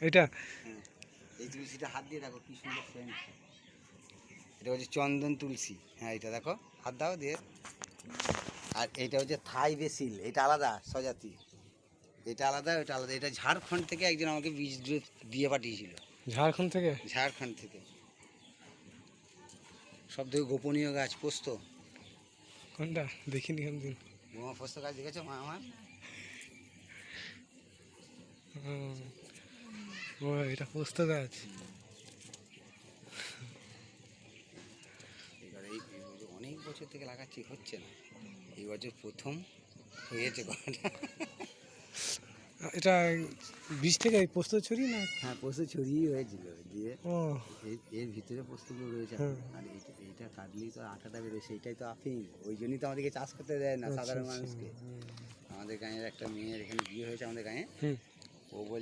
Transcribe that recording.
এটা হ্যাঁ, এই তুলসীটা হাত দিয়ে দেখো কি সুন্দর সেন্ট। এটা হচ্ছে চন্দন তুলসী। হ্যাঁ, এটা দেখো, হাত দাও দিয়ে। আর এটা হচ্ছে থাই বেসিল, এটা আলাদা স্বজাতি, এটা আলাদা, ওটা আলাদা। এটা ঝাড়খণ্ড থেকে একজন আমাকে বীজ দিয়ে পাঠিয়েছিল। ঝাড়খণ্ড থেকে? ঝাড়খণ্ড থেকে। সব থেকে গোপনীয় গাছ পোস্ত। কোনটা দেখিনি কোনদিন। বোমা পোস্ত গাছ দেখেছো মা আমার? ও, এটা পোস্ত গাছ। এবার এই অনেক বছর থেকে লাগাচ্ছি, হচ্ছে না, এই বছর প্রথম হয়েছে কথাটা। এটা বীজ থেকে পোস্ত ছড়ি না? হ্যাঁ, পোস্ত ছড়িয়ে হয়েছিল দিয়ে। ও এর ভিতরে পোস্তগুলো রয়েছে। হ্যাঁ। আর এইটা কাটলেই তো আটাটা বেরোয়, সেইটাই তো আফিং। ওই জন্যই তো আমাদেরকে চাষ করতে দেয় না সাধারণ মানুষকে। আমাদের গাঁয়ের একটা মেয়ের এখানে বিয়ে হয়েছে আমাদের গাঁয়ে। ও বল